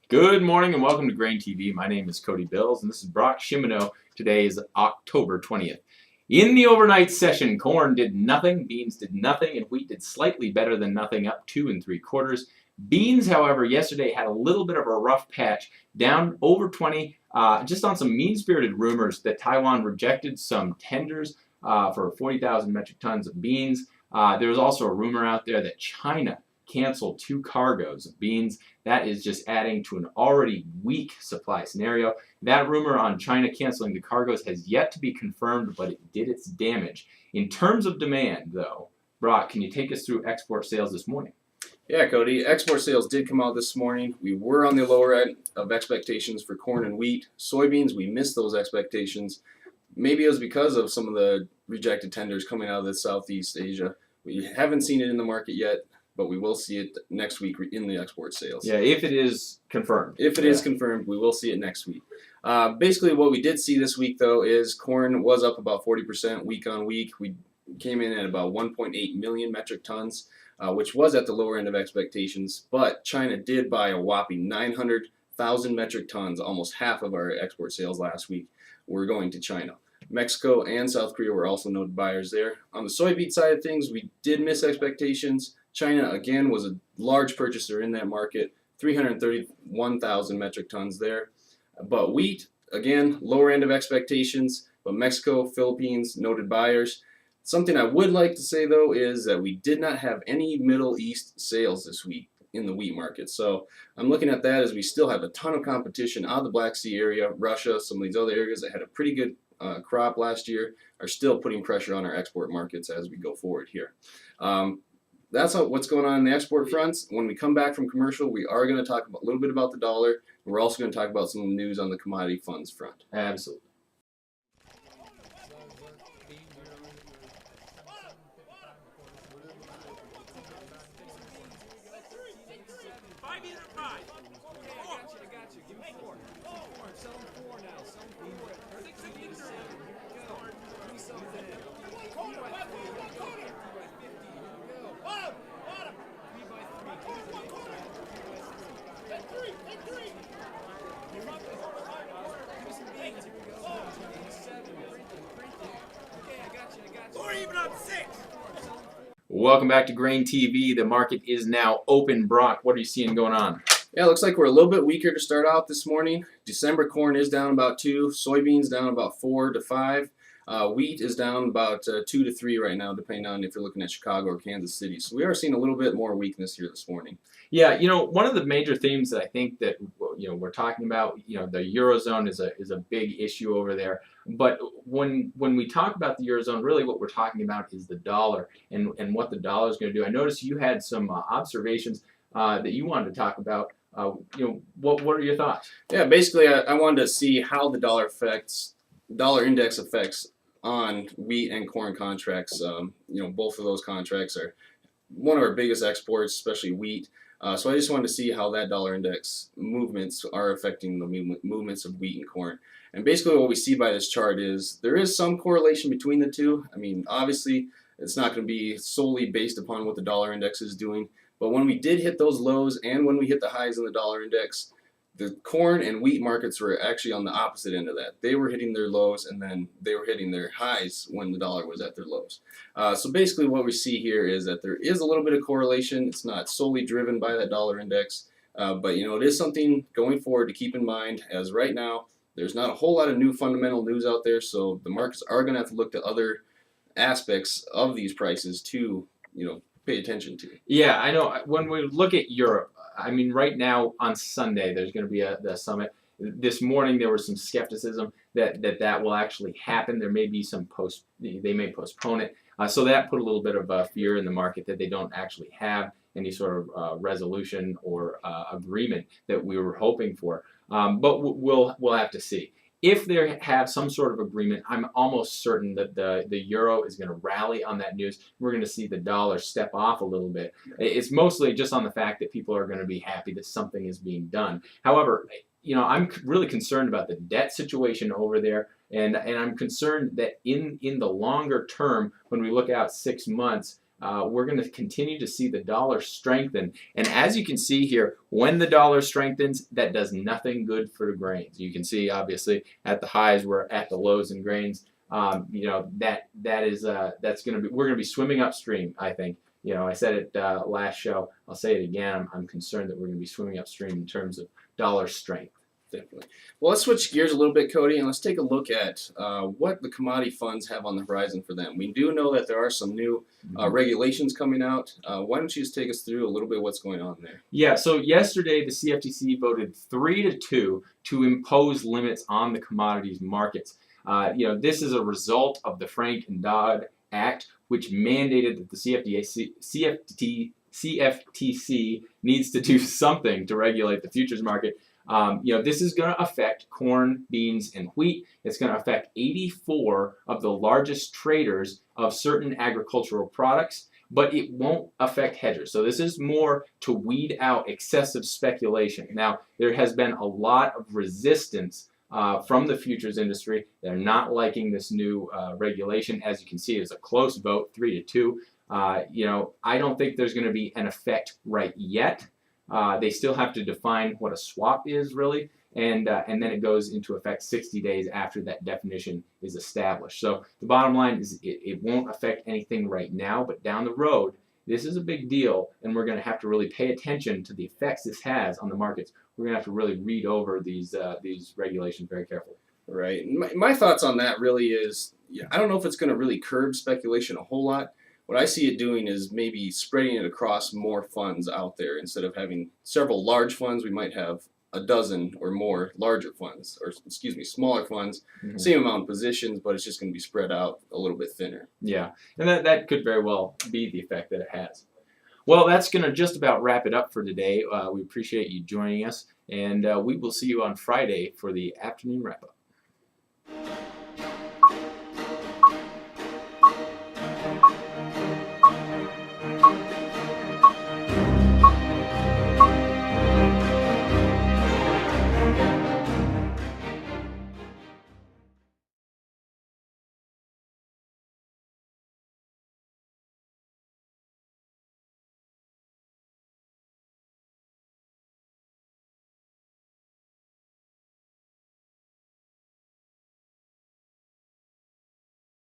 Good morning and welcome to GrainTV. My name is Cody Bills and this is Brock Shimano. Today is October 20th. In the overnight session, corn did nothing, beans did nothing, and wheat did slightly better than nothing, up 2 3/4. Beans, however, yesterday had a little bit of a rough patch, down over 20, just on some mean-spirited rumors that Taiwan rejected some tenders for 40,000 metric tons of beans. There was also a rumor out there that China canceled 2 cargoes of beans. That is just adding to an already weak supply scenario. That rumor on China canceling the cargoes has yet to be confirmed, but it did its damage. In terms of demand, though, Brock, can you take us through export sales this morning? Yeah, Cody. Export sales did come out this morning. We were on the lower end of expectations for corn and wheat. Soybeans, we missed those expectations. Maybe it was because of some of the rejected tenders coming out of the Southeast Asia. We haven't seen it in the market yet, but we will see it next week in the export sales. Yeah, if it is confirmed. If it is confirmed, we will see it next week. Basically, what we did see this week, though, is corn was up about 40% week on week. We came in at about 1.8 million metric tons, which was at the lower end of expectations. But China did buy a whopping 900,000 metric tons, almost half of our export sales last week were going to China. Mexico and South Korea were also noted buyers there. On the soybean side of things, we did miss expectations. China, again, was a large purchaser in that market, 331,000 metric tons there. But wheat, again, lower end of expectations, but Mexico, Philippines, noted buyers. Something I would like to say, though, is that we did not have any Middle East sales this week in the wheat market. So I'm looking at that as we still have a ton of competition out of the Black Sea area. Russia, some of these other areas that had a pretty good crop last year are still putting pressure on our export markets as we go forward here. That's what's going on in the export fronts. When we come back from commercial, we are going to talk a little bit about the dollar. We're also going to talk about some news on the commodity funds front. Absolutely. Welcome back to GrainTV. The market is now open. Brock, what are you seeing going on? Yeah, it looks like we're a little bit weaker to start out this morning. December corn is down about 2, soybeans down about 4 to 5. Wheat is down about 2 to 3 right now, depending on if you're looking at Chicago or Kansas City. So we are seeing a little bit more weakness here this morning. Yeah, one of the major themes that I think that we're talking about, the Eurozone is a big issue over there. But when we talk about the Eurozone, really what we're talking about is the dollar and what the dollar is going to do. I noticed you had some observations that you wanted to talk about. What are your thoughts? Yeah, basically I wanted to see how the dollar index effects on wheat and corn contracts. Both of those contracts are one of our biggest exports, especially wheat. So I just wanted to see how that dollar index movements are affecting the movements of wheat and corn. And basically what we see by this chart is there is some correlation between the two. I mean, obviously it's not going to be solely based upon what the dollar index is doing. But when we did hit those lows and when we hit the highs in the dollar index, the corn and wheat markets were actually on the opposite end of that. They were hitting their lows and then they were hitting their highs when the dollar was at their lows. So basically what we see here is that there is a little bit of correlation. It's not solely driven by that dollar index, but it is something going forward to keep in mind, as right now there's not a whole lot of new fundamental news out there, so the markets are going to have to look to other aspects of these prices to pay attention to. Yeah, I know. When we look at Europe, I mean, right now on Sunday there's going to be the summit. This morning there was some skepticism that will actually happen. There may be they may postpone it. So that put a little bit of fear in the market that they don't actually have any sort of resolution or agreement that we were hoping for. But we'll have to see. If they have some sort of agreement, I'm almost certain that the euro is going to rally on that news. We're going to see the dollar step off a little bit. It's mostly just on the fact that people are going to be happy that something is being done. However, I'm really concerned about the debt situation over there, and I'm concerned that in the longer term, when we look out 6 months, we're going to continue to see the dollar strengthen. And as you can see here, when the dollar strengthens, that does nothing good for the grains. You can see, obviously, at the highs, we're at the lows in grains. That's going to be, we're going to be swimming upstream, I think. I said it last show. I'll say it again. I'm concerned that we're going to be swimming upstream in terms of dollar strength. Definitely. Well, let's switch gears a little bit, Cody, and let's take a look at what the commodity funds have on the horizon for them. We do know that there are some new regulations coming out. Why don't you just take us through a little bit what's going on there? Yeah, so yesterday the CFTC voted 3-2 to impose limits on the commodities markets. This is a result of the Frank and Dodd Act, which mandated that the CFTC needs to do something to regulate the futures market. This is going to affect corn, beans, and wheat. It's going to affect 84 of the largest traders of certain agricultural products, but it won't affect hedgers. So this is more to weed out excessive speculation. Now, there has been a lot of resistance from the futures industry. They're not liking this new regulation. As you can see, it's a close vote, 3-2. I don't think there's going to be an effect right yet. They still have to define what a swap is, really, and then it goes into effect 60 days after that definition is established. So the bottom line is it won't affect anything right now, but down the road, this is a big deal, and we're going to have to really pay attention to the effects this has on the markets. We're going to have to really read over these regulations very carefully. Right. My thoughts on that really is, I don't know if it's going to really curb speculation a whole lot. What I see it doing is maybe spreading it across more funds out there. Instead of having several large funds, we might have a dozen or more larger funds, or smaller funds, same amount of positions, but it's just going to be spread out a little bit thinner. Yeah, and that could very well be the effect that it has. Well, that's going to just about wrap it up for today. We appreciate you joining us, and we will see you on Friday for the afternoon wrap-up.